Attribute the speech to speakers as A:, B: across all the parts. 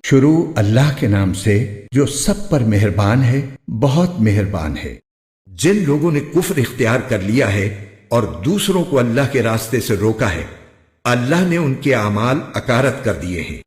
A: شروع اللہ کے نام سے جو سب پر مہربان ہے، بہت مہربان ہے۔
B: جن لوگوں نے کفر اختیار کر لیا ہے اور دوسروں کو اللہ کے راستے سے روکا ہے، اللہ نے ان کے اعمال اکارت کر دیے ہیں۔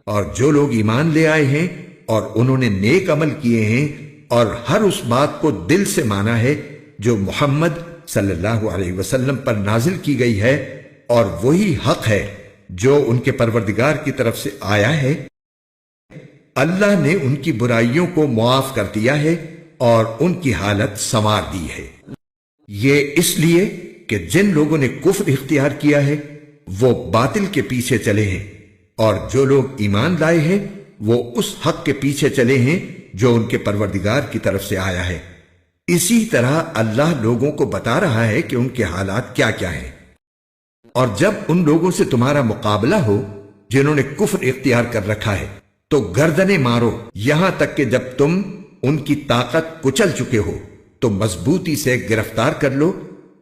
B: اور جو لوگ ایمان لے آئے ہیں اور انہوں نے نیک عمل کیے ہیں اور ہر اس بات کو دل سے مانا ہے جو محمد صلی اللہ علیہ وسلم پر نازل کی گئی ہے، اور وہی حق ہے جو ان کے پروردگار کی طرف سے آیا ہے، اللہ نے ان کی برائیوں کو معاف کر دیا ہے اور ان کی حالت سنوار دی ہے۔ یہ اس لیے کہ جن لوگوں نے کفر اختیار کیا ہے وہ باطل کے پیچھے چلے ہیں، اور جو لوگ ایمان لائے ہیں وہ اس حق کے پیچھے چلے ہیں جو ان کے پروردگار کی طرف سے آیا ہے۔ اسی طرح اللہ لوگوں کو بتا رہا ہے کہ ان کے حالات کیا کیا ہیں۔ اور جب ان لوگوں سے تمہارا مقابلہ ہو جنہوں نے کفر اختیار کر رکھا ہے تو گردنیں مارو، یہاں تک کہ جب تم ان کی طاقت کچل چکے ہو تو مضبوطی سے گرفتار کر لو،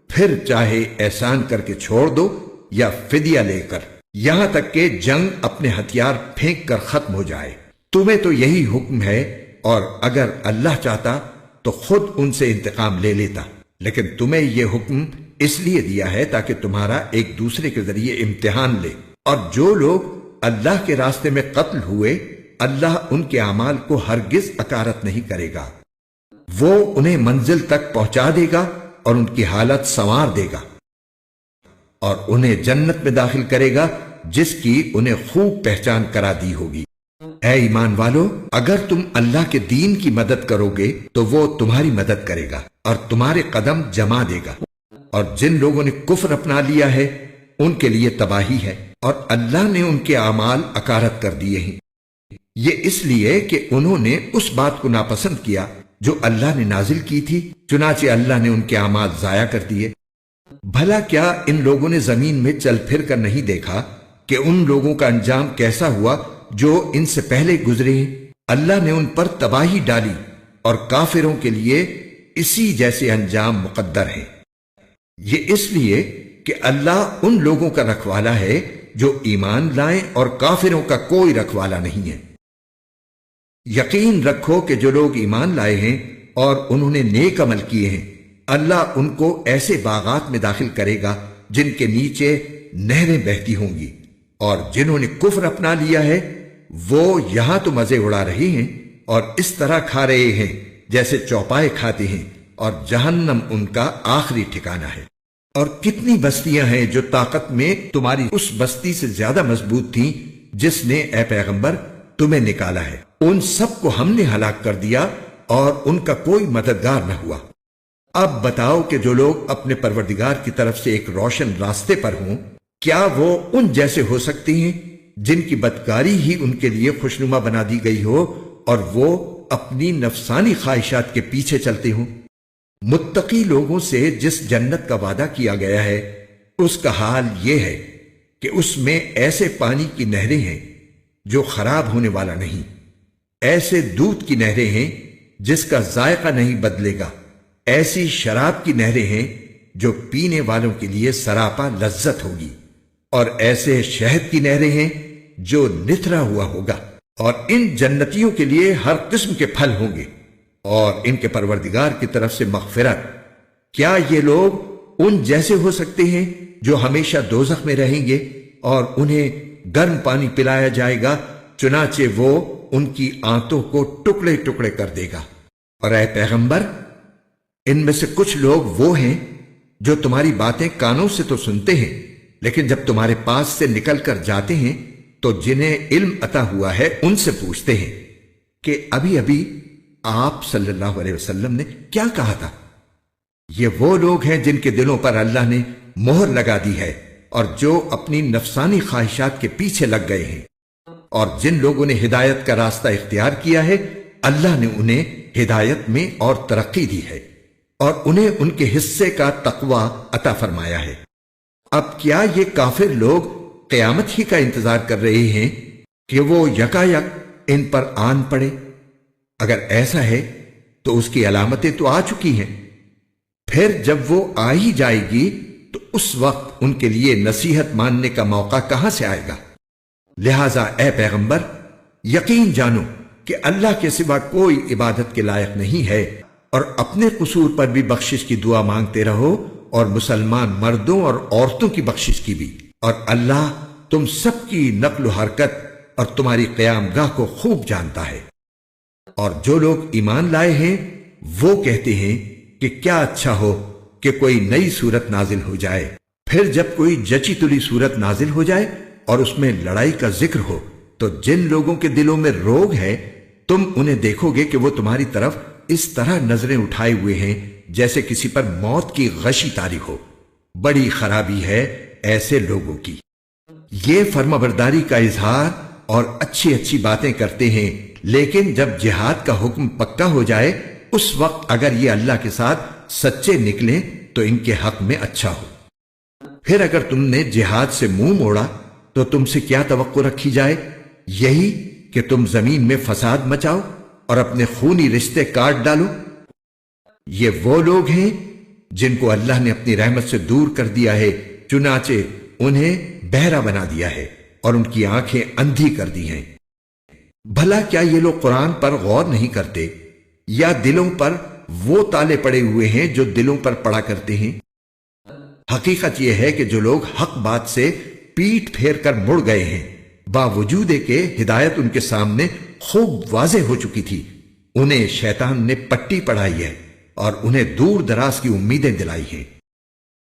B: پھر چاہے احسان کر کے چھوڑ دو یا فدیہ لے کر، یہاں تک کہ جنگ اپنے ہتھیار پھینک کر ختم ہو جائے۔ تمہیں تو یہی حکم ہے، اور اگر اللہ چاہتا تو خود ان سے انتقام لے لیتا، لیکن تمہیں یہ حکم اس لیے دیا ہے تاکہ تمہارا ایک دوسرے کے ذریعے امتحان لے۔ اور جو لوگ اللہ کے راستے میں قتل ہوئے، اللہ ان کے اعمال کو ہرگز اکارت نہیں کرے گا، وہ انہیں منزل تک پہنچا دے گا اور ان کی حالت سنوار دے گا، اور انہیں جنت میں داخل کرے گا جس کی انہیں خوب پہچان کرا دی ہوگی۔ اے ایمان والو، اگر تم اللہ کے دین کی مدد کرو گے تو وہ تمہاری مدد کرے گا اور تمہارے قدم جما دے گا، اور جن لوگوں نے کفر اپنا لیا ہے ان کے لیے تباہی ہے، اور اللہ نے ان کے اعمال اکارت کر دیے ہیں۔ یہ اس لیے کہ انہوں نے اس بات کو ناپسند کیا جو اللہ نے نازل کی تھی، چنانچہ اللہ نے ان کے اعمال ضائع کر دیے۔ بھلا کیا ان لوگوں نے زمین میں چل پھر کر نہیں دیکھا کہ ان لوگوں کا انجام کیسا ہوا جو ان سے پہلے گزرے ہیں؟ اللہ نے ان پر تباہی ڈالی، اور کافروں کے لیے اسی جیسے انجام مقدر ہے۔ یہ اس لیے کہ اللہ ان لوگوں کا رکھوالا ہے جو ایمان لائیں، اور کافروں کا کوئی رکھوالا نہیں ہے۔ یقین رکھو کہ جو لوگ ایمان لائے ہیں اور انہوں نے نیک عمل کیے ہیں، اللہ ان کو ایسے باغات میں داخل کرے گا جن کے نیچے نہریں بہتی ہوں گی، اور جنہوں نے کفر اپنا لیا ہے وہ یہاں تو مزے اڑا رہے ہیں اور اس طرح کھا رہے ہیں جیسے چوپائے کھاتے ہیں، اور جہنم ان کا آخری ٹھکانہ ہے۔ اور کتنی بستیاں ہیں جو طاقت میں تمہاری اس بستی سے زیادہ مضبوط تھیں جس نے اے پیغمبر تمہیں نکالا ہے، ان سب کو ہم نے ہلاک کر دیا اور ان کا کوئی مددگار نہ ہوا۔ اب بتاؤ کہ جو لوگ اپنے پروردگار کی طرف سے ایک روشن راستے پر ہوں، کیا وہ ان جیسے ہو سکتے ہیں جن کی بدکاری ہی ان کے لیے خوشنما بنا دی گئی ہو اور وہ اپنی نفسانی خواہشات کے پیچھے چلتے ہوں؟ متقی لوگوں سے جس جنت کا وعدہ کیا گیا ہے اس کا حال یہ ہے کہ اس میں ایسے پانی کی نہریں ہیں جو خراب ہونے والا نہیں، ایسے دودھ کی نہریں ہیں جس کا ذائقہ نہیں بدلے گا، ایسی شراب کی نہریں ہیں جو پینے والوں کے لیے سراپا لذت ہوگی، اور ایسے شہد کی نہریں ہیں جو نتھرا ہوا ہوگا، اور ان جنتیوں کے لیے ہر قسم کے پھل ہوں گے، اور ان کے پروردگار کی طرف سے مغفرت۔ کیا یہ لوگ ان جیسے ہو سکتے ہیں جو ہمیشہ دوزخ میں رہیں گے اور انہیں گرم پانی پلایا جائے گا، چنانچہ وہ ان کی آنتوں کو ٹکڑے ٹکڑے کر دے گا؟ اور اے پیغمبر، ان میں سے کچھ لوگ وہ ہیں جو تمہاری باتیں کانوں سے تو سنتے ہیں، لیکن جب تمہارے پاس سے نکل کر جاتے ہیں تو جنہیں علم عطا ہوا ہے ان سے پوچھتے ہیں کہ ابھی ابھی آپ صلی اللہ علیہ وسلم نے کیا کہا تھا؟ یہ وہ لوگ ہیں جن کے دلوں پر اللہ نے مہر لگا دی ہے، اور جو اپنی نفسانی خواہشات کے پیچھے لگ گئے ہیں۔ اور جن لوگوں نے ہدایت کا راستہ اختیار کیا ہے، اللہ نے انہیں ہدایت میں اور ترقی دی ہے، اور انہیں ان کے حصے کا تقوی عطا فرمایا ہے۔ اب کیا یہ کافر لوگ قیامت ہی کا انتظار کر رہے ہیں کہ وہ یکایک ان پر آن پڑے؟ اگر ایسا ہے تو اس کی علامتیں تو آ چکی ہیں، پھر جب وہ آ ہی جائے گی تو اس وقت ان کے لیے نصیحت ماننے کا موقع کہاں سے آئے گا؟ لہذا اے پیغمبر، یقین جانو کہ اللہ کے سوا کوئی عبادت کے لائق نہیں ہے، اور اپنے قصور پر بھی بخشش کی دعا مانگتے رہو، اور مسلمان مردوں اور عورتوں کی بخشش کی بھی، اور اللہ تم سب کی نقل و حرکت اور تمہاری قیام گاہ کو خوب جانتا ہے۔ اور جو لوگ ایمان لائے ہیں وہ کہتے ہیں کہ کیا اچھا ہو کہ کوئی نئی صورت نازل ہو جائے، پھر جب کوئی جچی تلی صورت نازل ہو جائے اور اس میں لڑائی کا ذکر ہو تو جن لوگوں کے دلوں میں روگ ہے تم انہیں دیکھو گے کہ وہ تمہاری طرف اس طرح نظریں اٹھائے ہوئے ہیں جیسے کسی پر موت کی غشی طاری ہو۔ بڑی خرابی ہے ایسے لوگوں کی۔ یہ فرمانبرداری کا اظہار اور اچھی اچھی باتیں کرتے ہیں، لیکن جب جہاد کا حکم پکا ہو جائے اس وقت اگر یہ اللہ کے ساتھ سچے نکلیں تو ان کے حق میں اچھا ہو۔ پھر اگر تم نے جہاد سے منہ موڑا تو تم سے کیا توقع رکھی جائے؟ یہی کہ تم زمین میں فساد مچاؤ اور اپنے خونی رشتے کاٹ ڈالو۔ یہ وہ لوگ ہیں جن کو اللہ نے اپنی رحمت سے دور کر دیا ہے، چنانچہ انہیں بہرا بنا دیا ہے اور ان کی آنکھیں اندھی کر دی ہیں۔ بھلا کیا یہ لوگ قرآن پر غور نہیں کرتے، یا دلوں پر وہ تالے پڑے ہوئے ہیں جو دلوں پر پڑا کرتے ہیں؟ حقیقت یہ ہے کہ جو لوگ حق بات سے پیٹ پھیر کر مڑ گئے ہیں، باوجود کہ ہدایت ان کے سامنے خوب واضح ہو چکی تھی، انہیں شیطان نے پٹی پڑھائی ہے اور انہیں دور دراز کی امیدیں دلائی ہیں۔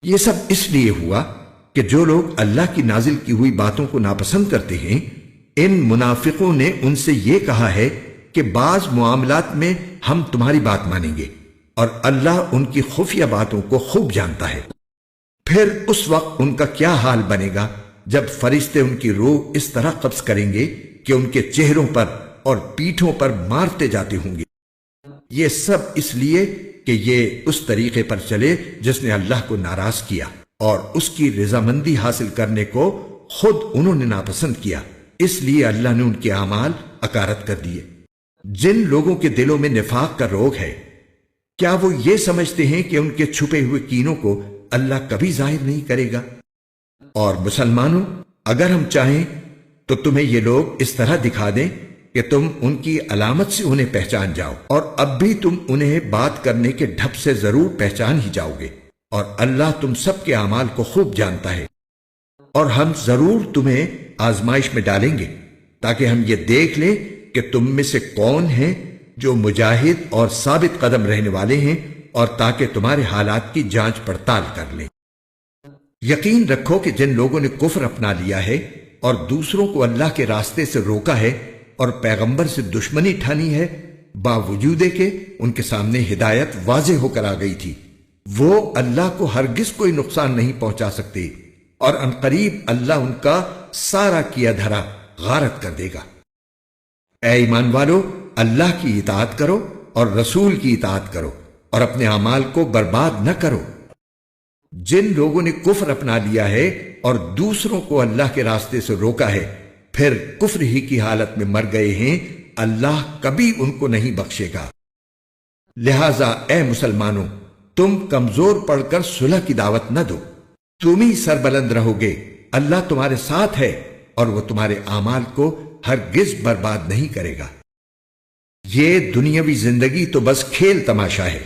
B: یہ سب اس لیے ہوا کہ جو لوگ اللہ کی نازل کی ہوئی باتوں کو ناپسند کرتے ہیں، ان منافقوں نے ان سے یہ کہا ہے کہ بعض معاملات میں ہم تمہاری بات مانیں گے، اور اللہ ان کی خفیہ باتوں کو خوب جانتا ہے۔ پھر اس وقت ان کا کیا حال بنے گا جب فرشتے ان کی روح اس طرح قبض کریں گے کہ ان کے چہروں پر اور پیٹھوں پر مارتے جاتے ہوں گے۔ یہ سب اس لیے کہ یہ اس طریقے پر چلے جس نے اللہ کو ناراض کیا، اور اس کی رضامندی حاصل کرنے کو خود انہوں نے ناپسند کیا، اس لیے اللہ نے ان کے اعمال اکارت کر دیے۔ جن لوگوں کے دلوں میں نفاق کا روگ ہے، کیا وہ یہ سمجھتے ہیں کہ ان کے چھپے ہوئے کینوں کو اللہ کبھی ظاہر نہیں کرے گا؟ اور مسلمانوں، اگر ہم چاہیں تو تمہیں یہ لوگ اس طرح دکھا دیں کہ تم ان کی علامت سے انہیں پہچان جاؤ، اور اب بھی تم انہیں بات کرنے کے ڈھب سے ضرور پہچان ہی جاؤ گے، اور اللہ تم سب کے اعمال کو خوب جانتا ہے۔ اور ہم ضرور تمہیں آزمائش میں ڈالیں گے تاکہ ہم یہ دیکھ لیں کہ تم میں سے کون ہیں جو مجاہد اور ثابت قدم رہنے والے ہیں، اور تاکہ تمہارے حالات کی جانچ پڑتال کر لیں۔ یقین رکھو کہ جن لوگوں نے کفر اپنا لیا ہے اور دوسروں کو اللہ کے راستے سے روکا ہے اور پیغمبر سے دشمنی ٹھانی ہے، باوجود کہ ان کے سامنے ہدایت واضح ہو کر آ گئی تھی، وہ اللہ کو ہرگز کوئی نقصان نہیں پہنچا سکتے، اور عنقریب اللہ ان کا سارا کیا دھرا غارت کر دے گا۔ اے ایمان والو، اللہ کی اطاعت کرو اور رسول کی اطاعت کرو، اور اپنے اعمال کو برباد نہ کرو۔ جن لوگوں نے کفر اپنا لیا ہے اور دوسروں کو اللہ کے راستے سے روکا ہے، پھر کفر ہی کی حالت میں مر گئے ہیں، اللہ کبھی ان کو نہیں بخشے گا۔ لہذا اے مسلمانوں، تم کمزور پڑھ کر صلح کی دعوت نہ دو، تم ہی سربلند رہو گے، اللہ تمہارے ساتھ ہے اور وہ تمہارے اعمال کو ہرگز برباد نہیں کرے گا۔ یہ دنیاوی زندگی تو بس کھیل تماشا ہے،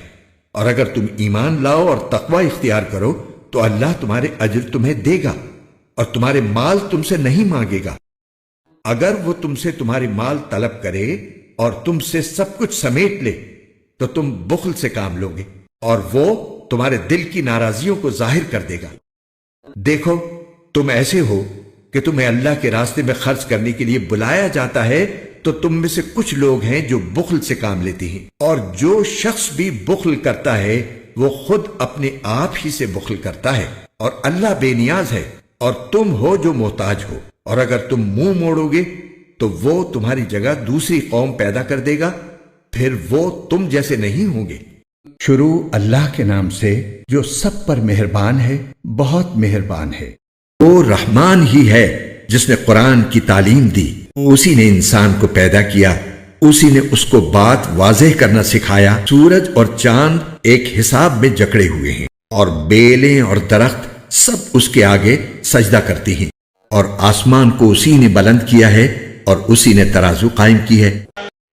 B: اور اگر تم ایمان لاؤ اور تقوی اختیار کرو تو اللہ تمہارے اجر تمہیں دے گا اور تمہارے مال تم سے نہیں مانگے گا۔ اگر وہ تم سے تمہارے مال طلب کرے اور تم سے سب کچھ سمیٹ لے تو تم بخل سے کام لوگے، اور وہ تمہارے دل کی ناراضیوں کو ظاہر کر دے گا۔ دیکھو، تم ایسے ہو کہ تمہیں اللہ کے راستے میں خرچ کرنے کے لیے بلایا جاتا ہے تو تم میں سے کچھ لوگ ہیں جو بخل سے کام لیتے ہیں، اور جو شخص بھی بخل کرتا ہے وہ خود اپنے آپ ہی سے بخل کرتا ہے، اور اللہ بے نیاز ہے اور تم ہو جو محتاج ہو، اور اگر تم منہ موڑو گے تو وہ تمہاری جگہ دوسری قوم پیدا کر دے گا، پھر وہ تم جیسے نہیں ہوں گے۔
A: شروع اللہ کے نام سے جو سب پر مہربان ہے، بہت مہربان ہے۔
B: وہ رحمان ہی ہے جس نے قرآن کی تعلیم دی، اسی نے انسان کو پیدا کیا، اسی نے اس کو بات واضح کرنا سکھایا۔ سورج اور چاند ایک حساب میں جکڑے ہوئے ہیں، اور بیلیں اور درخت سب اس کے آگے سجدہ کرتی ہیں، اور آسمان کو اسی نے بلند کیا ہے اور اسی نے ترازو قائم کی ہے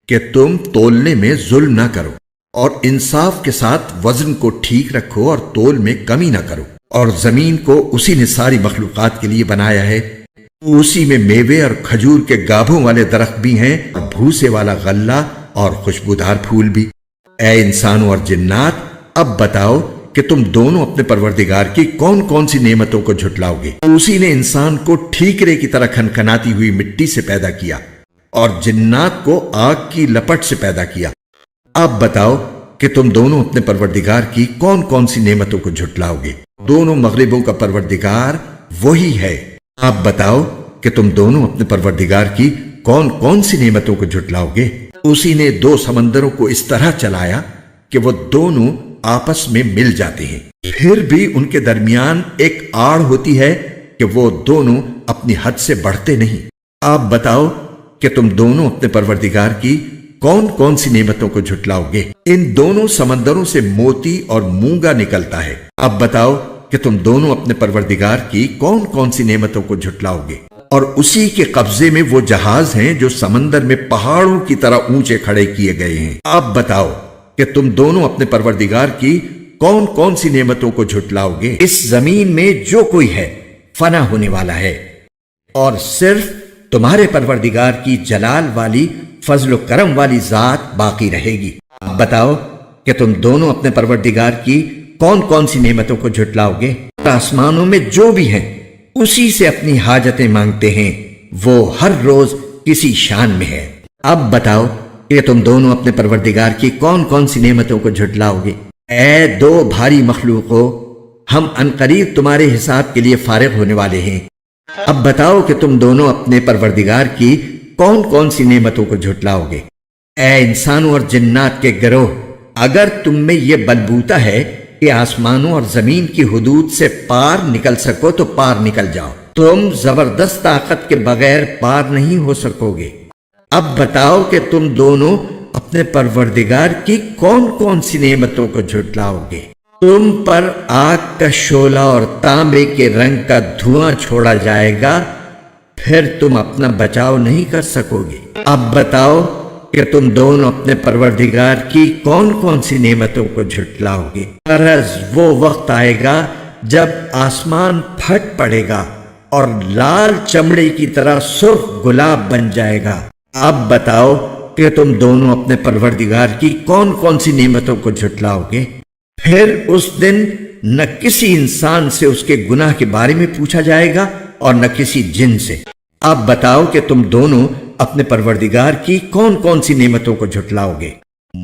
B: کہ تم تولنے میں ظلم نہ کرو اور انصاف کے ساتھ وزن کو ٹھیک رکھو اور تول میں کمی نہ کرو۔ اور زمین کو اسی نے ساری مخلوقات کے لیے بنایا ہے، اسی میں میوے اور کھجور کے گابھوں والے درخت بھی ہیں اور بھوسے والا غلہ اور خوشبودار پھول بھی۔ اے انسانوں اور جنات، اب بتاؤ کہ تم دونوں اپنے پروردگار کی کون کون سی نعمتوں کو جھٹلاؤ گے؟ اسی نے انسان کو ٹھیکرے کی طرح کھنکھناتی ہوئی مٹی سے پیدا کیا اور جنات کو آگ کی لپٹ سے پیدا کیا۔ اب بتاؤ کہ تم دونوں اپنے پروردگار کی کون کون سی نعمتوں کو جھٹلاؤ گے؟ دونوں مغربوں کا پروردگار وہی ہے۔ اب بتاؤ کہ تم دونوں اپنے پروردگار کی کون کون سی نعمتوں کو جھٹلاؤ گے؟ اسی نے دو سمندروں کو اس طرح چلایا کہ وہ دونوں آپس میں مل جاتے ہیں، پھر بھی ان کے درمیان ایک آڑ ہوتی ہے کہ وہ دونوں اپنی حد سے بڑھتے نہیں۔ آپ بتاؤ کہ تم دونوں اپنے پروردگار کی کون کون سی نعمتوں کو جھٹلاؤ گے؟ ان دونوں سمندروں سے موتی اور مونگا نکلتا ہے۔ اب بتاؤ کہ تم دونوں اپنے پروردگار کی کون کون سی نعمتوں کو جھٹلاؤ گے؟ اور اسی کے قبضے میں وہ جہاز ہیں جو سمندر میں پہاڑوں کی طرح اونچے کھڑے کیے گئے ہیں۔ اب بتاؤ کہ تم دونوں اپنے پروردگار کی کون کون سی نعمتوں کو جھٹلاؤ گے؟ اس زمین میں جو کوئی ہے فنا ہونے والا ہے اور صرف تمہارے پروردگار کی جلال والی فضل و کرم والی ذات باقی رہے گی۔ اب بتاؤ کہ تم دونوں اپنے پروردگار کی کون کون سی نعمتوں کو جھٹلاؤ گے؟ آسمانوں میں جو بھی ہیں اسی سے اپنی حاجتیں مانگتے ہیں، وہ ہر روز کسی شان میں ہے۔ اب بتاؤ کہ تم دونوں اپنے پروردگار کی کون کون سی نعمتوں کو جھٹلاؤ گے؟ اے دو بھاری مخلوقوں، ہم عنقریب تمہارے حساب کے لیے فارغ ہونے والے ہیں۔ اب بتاؤ کہ تم دونوں اپنے پروردگار کی کون کون سی نعمتوں کو جھٹلاؤ گے؟ اے انسانوں اور جنات کے گروہ، اگر تم میں یہ بلبوتا ہے کہ آسمانوں اور زمین کی حدود سے پار نکل سکو تو پار نکل جاؤ، تم زبردست طاقت کے بغیر پار نہیں ہو سکو گے۔ اب بتاؤ کہ تم دونوں اپنے پروردگار کی کون کون سی نعمتوں کو جھٹلاؤ گے؟ تم پر آگ کا شعلہ اور تانبے کے رنگ کا دھواں چھوڑا جائے گا، پھر تم اپنا بچاؤ نہیں کر سکو گے۔ اب بتاؤ کہ تم دونوں اپنے پروردگار کی کون کون سی نعمتوں کو جھٹلاؤ گے؟ غرض وہ وقت آئے گا جب آسمان پھٹ پڑے گا اور لال چمڑے کی طرح سرخ گلاب بن جائے گا۔ اب بتاؤ کہ تم دونوں اپنے پروردگار کی کون کون سی نعمتوں کو جھٹلاؤ گے؟ پھر اس دن نہ کسی انسان سے اس کے گناہ کے بارے میں پوچھا جائے گا اور نہ کسی جن سے۔ اب بتاؤ کہ تم دونوں اپنے پروردگار کی کون کون سی نعمتوں کو جھٹلاؤ گے؟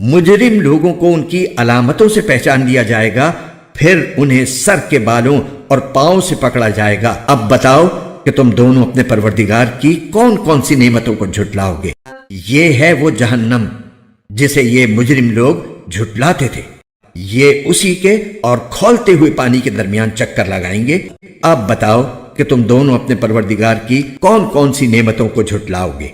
B: مجرم لوگوں کو ان کی علامتوں سے پہچان لیا جائے گا، پھر انہیں سر کے بالوں اور پاؤں سے پکڑا جائے گا۔ اب بتاؤ کہ تم دونوں اپنے پروردگار کی کون کون سی نعمتوں کو جھٹلاؤ گے؟ یہ ہے وہ جہنم جسے یہ مجرم لوگ جھٹلاتے تھے، یہ اسی کے اور کھولتے ہوئے پانی کے درمیان چکر لگائیں گے۔ اب بتاؤ کہ تم دونوں اپنے پروردگار کی کون کون سی نعمتوں کو جھٹلاؤ گے؟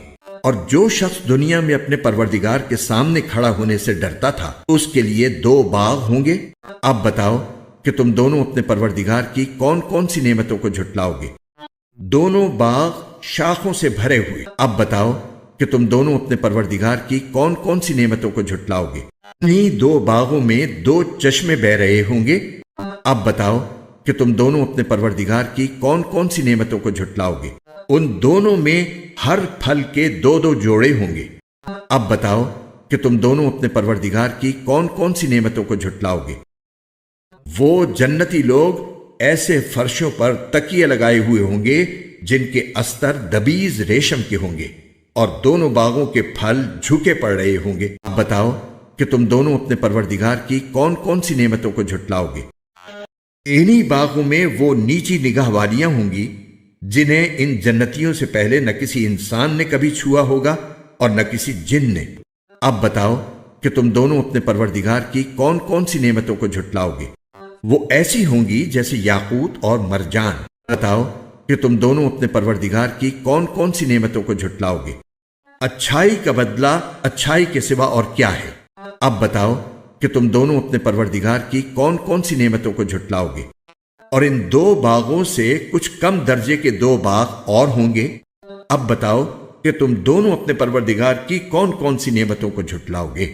B: اور جو شخص دنیا میں اپنے پروردگار کے سامنے کھڑا ہونے سے ڈرتا تھا، اس کے لیے 2 باغ ہوں گے۔ اب بتاؤ کہ تم دونوں اپنے پروردگار کی کون کون سی نعمتوں کو جھٹلاؤ گے؟ دونوں باغ شاخوں سے بھرے ہوئے۔ اب بتاؤ کہ تم دونوں اپنے پروردگار کی کون کون سی نعمتوں کو جھٹلاؤ گے؟ انہی 2 باغوں میں 2 چشمے بہ رہے ہوں گے۔ اب بتاؤ کہ تم دونوں اپنے پروردگار کی کون کون سی نعمتوں کو جھٹلاؤ گے؟ ان دونوں میں ہر پھل کے 2 جوڑے ہوں گے۔ اب بتاؤ کہ تم دونوں اپنے پروردگار کی کون کون سی نعمتوں کو جھٹلاؤ گے؟ وہ جنتی لوگ ایسے فرشوں پر تکیے لگائے ہوئے ہوں گے جن کے استر دبیز ریشم کے ہوں گے، اور دونوں باغوں کے پھل جھکے پڑ رہے ہوں گے۔ اب بتاؤ کہ تم دونوں اپنے پروردگار کی کون کون سی نعمتوں کو جھٹلاؤ گے؟ انہی باغوں میں وہ نیچی نگاہ والیاں ہوں گی جنہیں ان جنتیوں سے پہلے نہ کسی انسان نے کبھی چھوا ہوگا اور نہ کسی جن نے۔ اب بتاؤ کہ تم دونوں اپنے پروردگار کی کون کون سی نعمتوں کو جھٹلاؤ گے؟ وہ ایسی ہوں گی جیسے یاقوت اور مرجان۔ بتاؤ کہ تم دونوں اپنے پروردگار کی کون کون سی نعمتوں کو جھٹلاؤ گے؟ اچھائی کا بدلہ اچھائی کے سوا اور کیا ہے؟ اب بتاؤ کہ تم دونوں اپنے پروردگار کی کون کون سی نعمتوں کو جھٹلاؤ گے؟ اور ان 2 باغوں سے کچھ کم درجے کے 2 باغ اور ہوں گے۔ اب بتاؤ کہ تم دونوں اپنے پروردگار کی کون کون سی نعمتوں کو جھٹلاؤ گے۔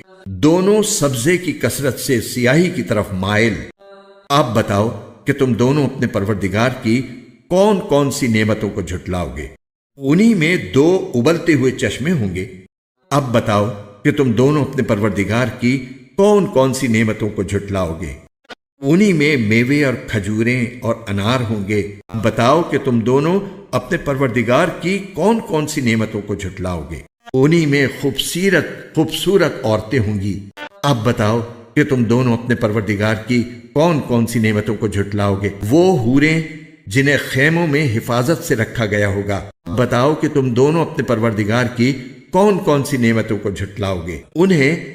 B: دونوں سبزے کی کثرت سے سیاہی کی طرف مائل، آپ بتاؤ کہ تم دونوں اپنے پروردگار کی کون کون سی نعمتوں کو جھٹلاؤ گے۔ انہی میں 2 ابلتے ہوئے چشمے ہوں گے، اب بتاؤ کہ تم دونوں اپنے پروردگار کی کون کون سی نعمتوں کو جھٹلاؤ گے۔ انہی میں میوے اور کھجوریں اور انار ہوں گے، بتاؤ کہ تم دونوں اپنے پروردگار کی کون کون سی نعمتوں کو جھٹلاؤ گے۔ انہی میں خوبصورت عورتیں ہوں گی، اب بتاؤ کہ تم دونوں اپنے پروردگار کی کون کون سی نعمتوں کو جھٹلاؤ گے۔ وہ حوریں جنہیں خیموں میں حفاظت سے رکھا گیا ہوگا، بتاؤ کہ تم دونوں اپنے پروردگار کی کون کون سی نعمتوں کو جھٹلاؤ گے۔ انہیں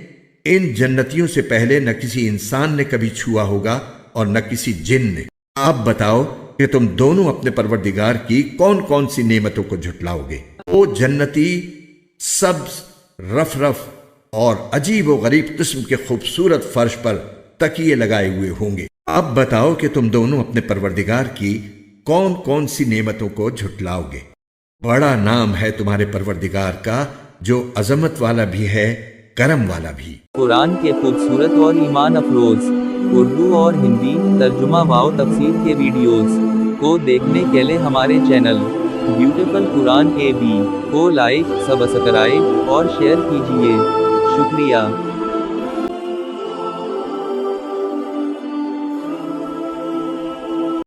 B: ان جنتیوں سے پہلے نہ کسی انسان نے کبھی چھوا ہوگا اور نہ کسی جن نے، اب بتاؤ کہ تم دونوں اپنے پروردگار کی کون کون سی نعمتوں کو جھٹلاؤ گے۔ وہ جنتی سبز، رف اور عجیب و غریب قسم کے خوبصورت فرش پر تکیے لگائے ہوئے ہوں گے، اب بتاؤ کہ تم دونوں اپنے پروردگار کی کون کون سی نعمتوں کو جھٹلاؤ گے۔ بڑا نام ہے تمہارے پروردگار کا، جو عظمت والا بھی ہے، کرم والا بھی۔
C: قرآن کے خوبصورت اور ایمان افروز اردو اور ہندی ترجمہ و تفسیر کے ویڈیوز کو دیکھنے کے لیے ہمارے چینل بیوٹیفل قرآن AB کو لائک، سبسکرائب اور شیئر کیجیے۔ شکریہ۔